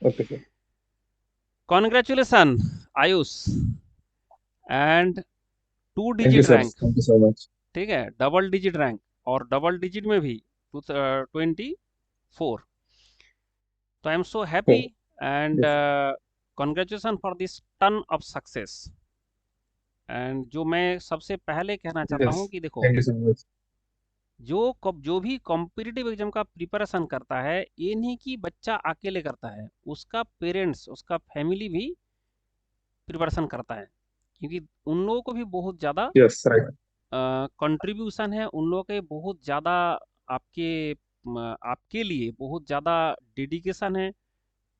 Okay sir. Congratulation Ayush, and to thank you digit sir, rank. Thank you so much. ठीक है, double digit rank, और double digit में भी 24। तो I am so happy, and yes. Congratulation for this ton of success. And जो मैं सबसे पहले कहना चाहता यस, हूँ कि देखो, थैंक यू सो मच। जो भी कॉम्पिटिटिव एग्जाम का प्रिपरेशन करता है, ये नहीं कि बच्चा अकेले करता है, उसका पेरेंट्स, उसका फैमिली भी प्रिपरेशन करता है, क्योंकि उन लोगों को भी बहुत ज़्यादा यस, राइट। कंट्रीब्यूशन है, उन लोगों के बहुत ज़्यादा आपके आपके लिए बहुत ज़्यादा डेडिकेशन है।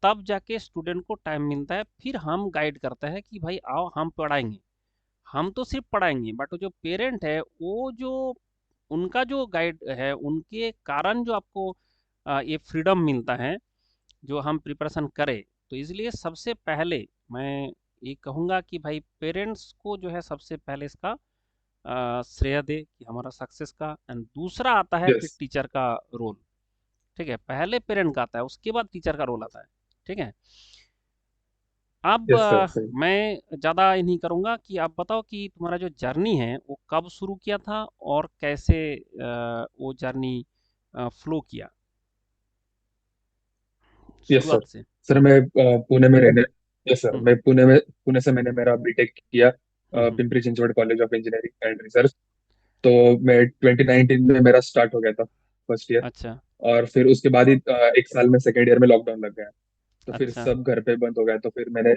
तब जाके स्टूडेंट को टाइम मिलता है, फिर हम गाइड करते हैं कि भाई आओ हम पढ़ाएंगे। हम तो सिर्फ पढ़ाएंगे, बट जो पेरेंट है, वो जो उनका जो गाइड है, उनके कारण जो आपको ये फ्रीडम मिलता है, जो हम प्रिपरेशन करें। तो इसलिए सबसे पहले मैं ये कहूँगा कि भाई पेरेंट्स को जो है सबसे पहले इसका श्रेय दे कि हमारा सक्सेस का। एंड दूसरा आता है फिर यस। टीचर का रोल। ठीक है, पहले पेरेंट का आता है, उसके बाद टीचर का रोल आता है। ठीक है। अब यस सर, सही। मैं ज़्यादा ये नहीं करूँगा, कि आप बताओ कि तुम्हारा जो जर्नी है वो कब शुरू किया था, और कैसे वो जर्नी फ्लो किया यस सर। शुरुआत से। सर मैं पुणे में रहने यस सर, हम्म मैं पुणे से मैंने मेरा बीटेक किया, hmm. Pimpri Chinchwad college of engineering and research. तो मैं 2019 में मेरा स्टार्ट हो गया था फर्स्ट ईयर। अच्छा और फिर उसके बाद ही एक साल में सेकेंड ईयर में लॉकडाउन लग गया। तो फिर अच्छा। सब घर पे बंद हो गया, तो फिर मैंने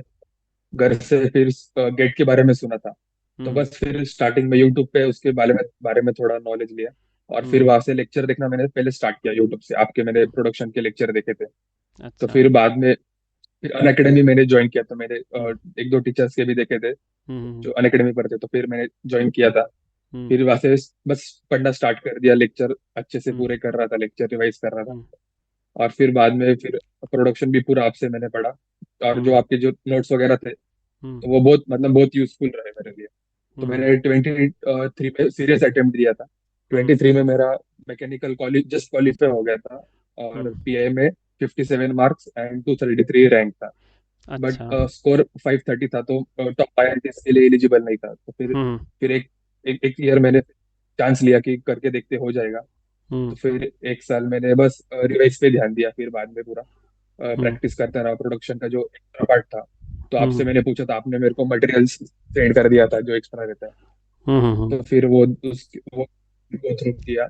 घर से फिर गेट के बारे में सुना था। तो हम्म बस फिर स्टार्टिंग में यूट्यूब पे उसके बारे में थोड़ा नॉलेज लिया। और फिर हम्म वहां से लेक्चर देखना मैंने पहले स्टार्ट किया यूट्यूब से, आपके मैंने हम्म। प्रोडक्शन के लेक्चर देखे थे। तो अच्छा। फिर बाद में फिर अन अकेडमी मैंने ज्वाइन किया, तो मैंने हम्म एक दो टीचर्स के भी देखे थे हम्म जो अन अकेडमी पर थे, तो फिर मैंने ज्वाइन किया था। हम्म फिर वहां से बस पढ़ना स्टार्ट कर दिया, लेक्चर अच्छे से हम्म पूरे कर रहा था, लेक्चर रिवाइज कर रहा था। हम्म और फिर बाद में फिर प्रोडक्शन भी पूरा आपसे मैंने पढ़ा। और जो हम्म आपके जो नोट्स वगैरह थे, हम्म तो वो बहुत मतलब बहुत यूजफुल रहे मेरे लिए। तो हम्म मैंने 23 में सीरियस अटेम्प्ट दिया था। हम्म। 23 में मेरा मैकेनिकल कॉलेज जस्ट क्वालिफाई हो गया था। और हम्म। पीआई में 57 मार्क्स एंड 233 रैंक था। बट अच्छा। स्कोर 530 था, तो टॉप आईआईटीज के लिए एलिजिबल नहीं था। तो फिर हम्म फिर एक ईयर मैंने चांस लिया कि करके देखते हो जाएगा। हम्म तो फिर एक साल मैंने बस रिवाइज पे ध्यान दिया, फिर बाद में पूरा हम्म प्रैक्टिस करता रहा प्रोडक्शन का जो एक्स्ट्रा पार्ट था। तो आपसे हम्म मैंने पूछा था, आपने मेरे को मटेरियल्स सेंड कर दिया था जो एक्स्ट्रा रहता है। हम्म। तो फिर वो गो थ्रू किया,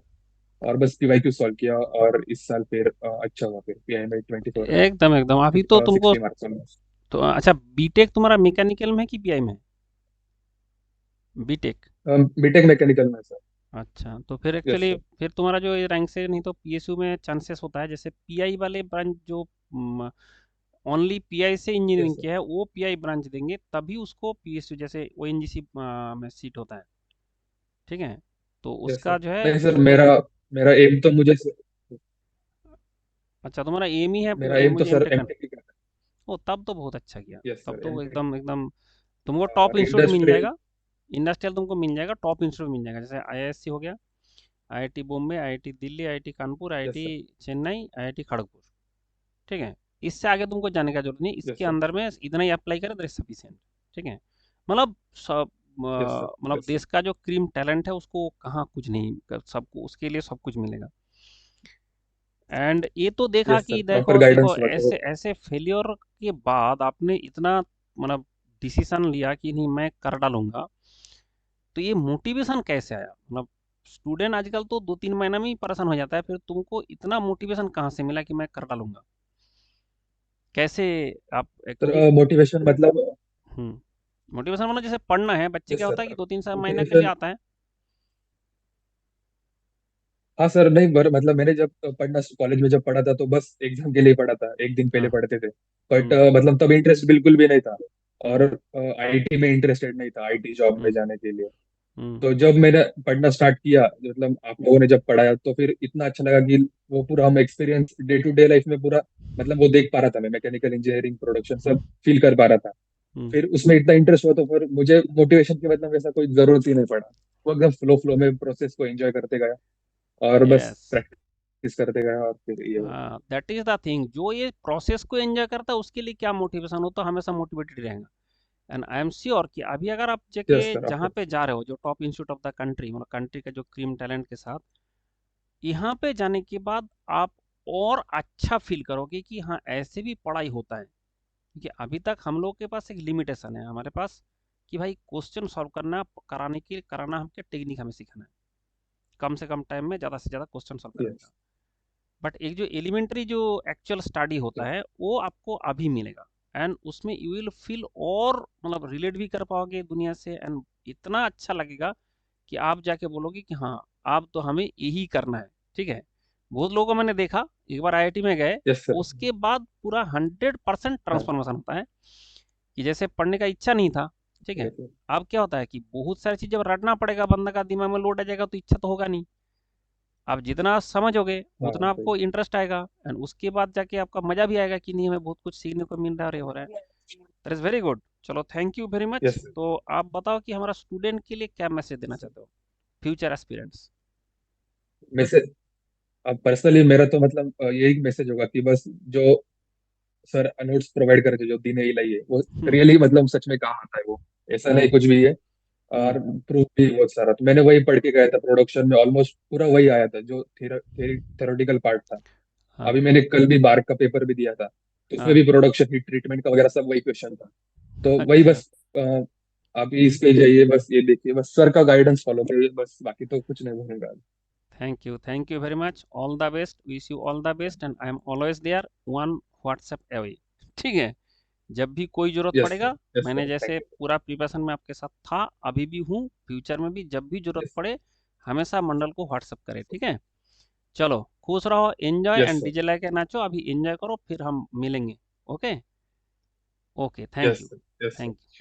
और बस पीवाईक्यू सॉल्व किया। और इस साल फिर अच्छा हुआ, फिर पीआई में 24 रैंक, एकदम एकदम, अभी तो तुमको, 60 मार्क्स। तो अच्छा, बीटेक तुम्हारा मैकेनिकल में है कि पीआई में है? बीटेक। बीटेक मैकेनिकल में सर। अच्छा, तो फिर यस एक्चुअली सर। फिर तुम्हारा जो ये रैंक से नहीं तो पीएसयू में चांसेस होता है, जैसे पीआई वाले ब्रांच जो ओनली पीआई से यस इंजीनियरिंग सर। किया है, वो पीआई ब्रांच देंगे, तभी उसको पीएसयू जैसे ओएनजीसी में सीट होता है। ठीक है, तो यस सर। उसका जो है नहीं सर, वो जो, मेरा मेरा एम तो मुझे अच्छा तुम्हारा एम ही है मेरा एम तो मुझे सर एमटेक करना। एमटेक ही करना ओ, तब तो बहुत अच्छा किया। है। यस तब सर, तो एमटेक। एकदम एकदम तुमको टॉप और इंस्टीट्यूट मिल इंडस्ट्री। जाएगा। इंडस्ट्रियल तुमको मिल जाएगा, टॉप इंस्टीट्यूट मिल जाएगा, जैसे आईआईएससी हो गया, IIT Bombay, IIT Delhi, IIT Kanpur, yes IIT sir. Chennai, IIT Kharagpur. ठीक है, इससे आगे तुमको जाने का जरूरत नहीं, इसके यस सर। अंदर में इतना ही अप्लाई करें तो सफिशिएंट। ठीक है, मतलब सब यस सर। मतलब यस सर। देश का जो क्रीम टैलेंट है उसको कहाँ कुछ नहीं सबको उसके लिए सब कुछ मिलेगा। एंड ये तो देखा यस कि सर, प्रॉपर देखो देखो, गाइडेंस हुआ तो। ऐसे ऐसे फेलियर के बाद आपने इतना मतलब डिसीजन लिया कि नहीं मैं कर डालूंगा। तो ये मोटिवेशन कैसे आया, मतलब स्टूडेंट आजकल तो 2-3 महीना में ही परेशान हो जाता है, फिर तुमको इतना मोटिवेशन कहाँ से मिला कि मैं कर डालूंगा, कैसे आप क्योंकि सर मोटिवेशन मतलब। मोटिवेशन मतलब जैसे पढ़ना है, बच्चे यस क्या होता है कि सर, 2-3 महीना के लिए मोटिवेशन। आता है। हाँ सर, नहीं मतलब मैंने जब पढ़ना कॉलेज में जब पढ़ा था, तो बस एग्जाम के लिए पढ़ा था, एक दिन पहले हाँ। पढ़ते थे। बट हम्म मतलब तब इंटरेस्ट बिल्कुल भी नहीं था। और हम्म आईटी में इंटरेस्टेड नहीं था, आईटी जॉब में हम्म जाने के लिए। हम्म। तो जब मैंने पढ़ना स्टार्ट किया, मतलब आप लोगों ने जब पढ़ाया, तो फिर इतना अच्छा लगा कि वो पूरा हम experience day to day life में पूरा, मतलब वो देख पा रहा था, मैं मैकेनिकल इंजीनियरिंग प्रोडक्शन हम्म सब फील कर पा रहा था। हम्म। फिर उसमें इतना इंटरेस्ट हुआ, तो फिर मुझे मोटिवेशन की मतलब ऐसा कोई जरूरत ही नहीं पड़ा। वो एकदम फ्लो फ्लो में प्रोसेस को एंजॉय करते गया। और बस यस। प्रैक्टिस प्रैक्टिस करते गए और फिर ये हुआ। हाँ, दैट इज द थिंग। जो ये प्रोसेस को एंजॉय करता है उसके लिए क्या मोटिवेशन हो, तो हमेशा मोटिवेटेड रहेगा। एंड आई एम श्योर कि अभी अगर आप यस जाके सर, जहाँ ऑफकोर्स। पे जा रहे हो, जो top institute of the country, मतलब कंट्री का जो क्रीम टैलेंट के साथ, यहाँ पे जाने के बाद आप और अच्छा फील करोगे कि हाँ ऐसे भी पढ़ाई होता है। क्योंकि अभी तक हम लोग के पास एक लिमिटेशन है हमारे पास, कि भाई क्वेश्चन सॉल्व करना, कराना हमके टेक्निक हमें सीखना है, कम से कम टाइम में ज़्यादा से ज़्यादा क्वेश्चन सॉल्व करने यस। का। बट एक जो एलिमेंट्री जो एक्चुअल स्टडी होता है वो आपको अभी मिलेगा। एंड उसमें यू विल फील और मतलब रिलेट भी कर पाओगे दुनिया से, एंड इतना अच्छा लगेगा कि आप जाके बोलोगे कि हाँ अब तो हमें यही करना है। ठीक है, बहुत लोगों को मैंने देखा, एक बार आईआईटी में गए, यस सर। उसके बाद पूरा 100% हाँ। ट्रांसफॉर्मेशन होता है, कि जैसे पढ़ने का इच्छा नहीं था, ठीक है, यस सर। अब क्या होता है कि बहुत सारी चीज़ जब रटना पड़ेगा, बंदा का दिमाग में लोड आ जाएगा, तो इच्छा तो होगा नहीं। आप जितना समझोगे हाँ उतना सही। आपको इंटरेस्ट आएगा, एंड उसके बाद जाके आपका मजा भी आएगा कि नहीं हमें बहुत कुछ सीखने को मिल रहा है और ये हो रहा है। That is very good. चलो, thank you very much. Yes sir. तो आप बताओ कि हमारा स्टूडेंट के लिए क्या मैसेज देना चाहते हो, फ्यूचर एस्पिरेंट्स। मैसेज, अब पर्सनली मेरा तो मतलब यही मैसेज होगा कि बस जो सर नोट्स प्रोवाइड करते जो दिन ही लाइए वो हम्म। रियली मतलब सच में काम आता है वो, ऐसा नहीं हम्म। कुछ भी है। और हम्म। प्रूफ भी बहुत सारा, तो मैंने वही पढ़ के गया था प्रोडक्शन में, ऑलमोस्ट पूरा वही आया था जो थेरोटिकल पार्ट था। हाँ। अभी मैंने कल भी बार्क का पेपर भी दिया था, तो उसमें हाँ। भी प्रोडक्शन हीट ट्रीटमेंट का वगैरह सब वही क्वेश्चन था। तो वही अच्छा। बस अभी इस पे जाइए, बस ये देखिए, बस सर का गाइडेंस फॉलो करिए, बस बाकी तो कुछ नहीं होगा। Thank you very much, all the best, wish you all the best, and I am always there, one WhatsApp away. ठीक है, जब भी कोई जरूरत यस पड़ेगा, सर। यस मैंने सर, जैसे थैंक पूरा प्रिपरेशन में आपके साथ था, अभी भी हूँ, फ्यूचर में भी जब भी यू। जरूरत यस। पड़े हमेशा मंडल को व्हाट्सअप करें। ठीक है, चलो, खुश रहो, enjoy yes and sir. DJ लेके नाचो, अभी एंजॉय करो, फिर हम मिलेंगे। Okay. Okay, thank yes you. Sir. Yes thank sir. You.